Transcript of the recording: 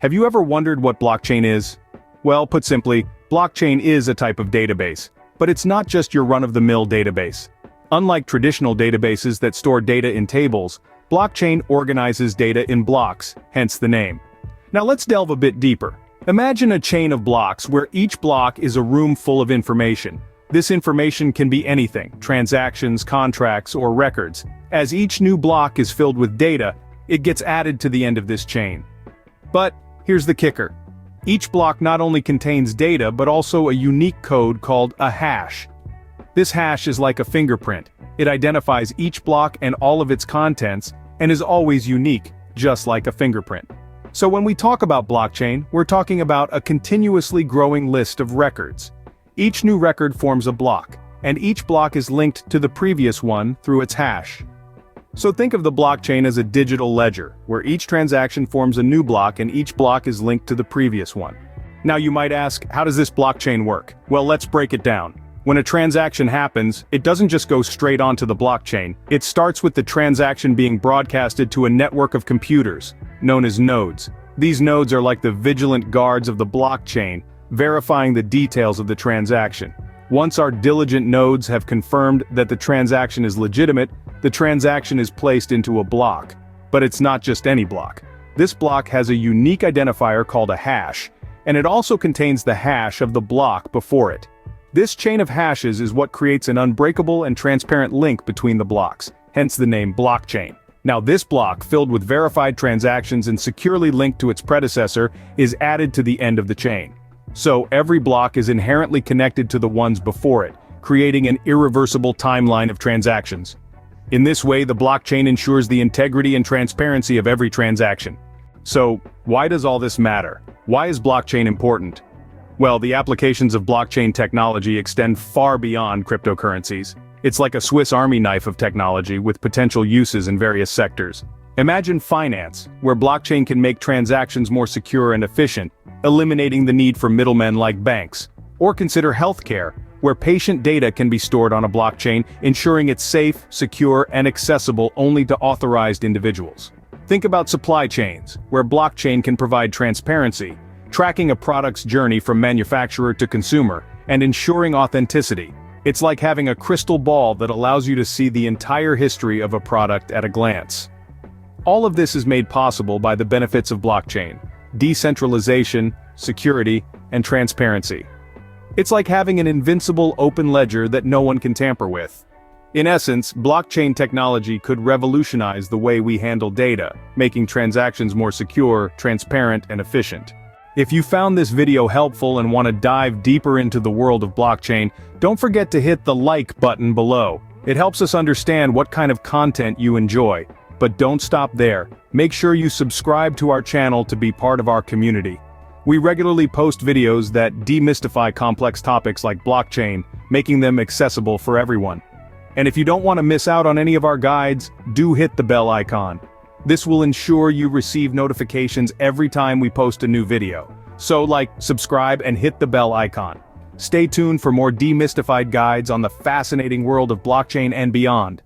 Have you ever wondered what blockchain is? Well, put simply, blockchain is a type of database, but it's not just your run-of-the-mill database. Unlike traditional databases that store data in tables, blockchain organizes data in blocks, hence the name. Now let's delve a bit deeper. Imagine a chain of blocks where each block is a room full of information. This information can be anything, transactions, contracts, or records. As each new block is filled with data, it gets added to the end of this chain. But here's the kicker. Each block not only contains data but also a unique code called a hash. This hash is like a fingerprint. It identifies each block and all of its contents, and is always unique, just like a fingerprint. So when we talk about blockchain, we're talking about a continuously growing list of records. Each new record forms a block, and each block is linked to the previous one through its hash. So think of the blockchain as a digital ledger, where each transaction forms a new block and each block is linked to the previous one. Now you might ask, how does this blockchain work? Well, let's break it down. When a transaction happens, it doesn't just go straight onto the blockchain. It starts with the transaction being broadcasted to a network of computers, known as nodes. These nodes are like the vigilant guards of the blockchain, verifying the details of the transaction. Once our diligent nodes have confirmed that the transaction is legitimate, the transaction is placed into a block. But it's not just any block. This block has a unique identifier called a hash, and it also contains the hash of the block before it. This chain of hashes is what creates an unbreakable and transparent link between the blocks, hence the name blockchain. Now this block, filled with verified transactions and securely linked to its predecessor, is added to the end of the chain. So every block is inherently connected to the ones before it, creating an irreversible timeline of transactions. In this way, the blockchain ensures the integrity and transparency of every transaction. So, why does all this matter? Why is blockchain important? Well, the applications of blockchain technology extend far beyond cryptocurrencies. It's like a Swiss Army knife of technology with potential uses in various sectors. Imagine finance, where blockchain can make transactions more secure and efficient, eliminating the need for middlemen like banks. Or consider healthcare, where patient data can be stored on a blockchain, ensuring it's safe, secure, and accessible only to authorized individuals. Think about supply chains, where blockchain can provide transparency, tracking a product's journey from manufacturer to consumer, and ensuring authenticity. It's like having a crystal ball that allows you to see the entire history of a product at a glance. All of this is made possible by the benefits of blockchain: decentralization, security, and transparency. It's like having an invincible open ledger that no one can tamper with. In essence, blockchain technology could revolutionize the way we handle data, making transactions more secure, transparent, and efficient. If you found this video helpful and want to dive deeper into the world of blockchain, don't forget to hit the like button below. It helps us understand what kind of content you enjoy. But don't stop there. Make sure you subscribe to our channel to be part of our community. We regularly post videos that demystify complex topics like blockchain, making them accessible for everyone. And if you don't want to miss out on any of our guides, do hit the bell icon. This will ensure you receive notifications every time we post a new video. So subscribe and hit the bell icon. Stay tuned for more demystified guides on the fascinating world of blockchain and beyond.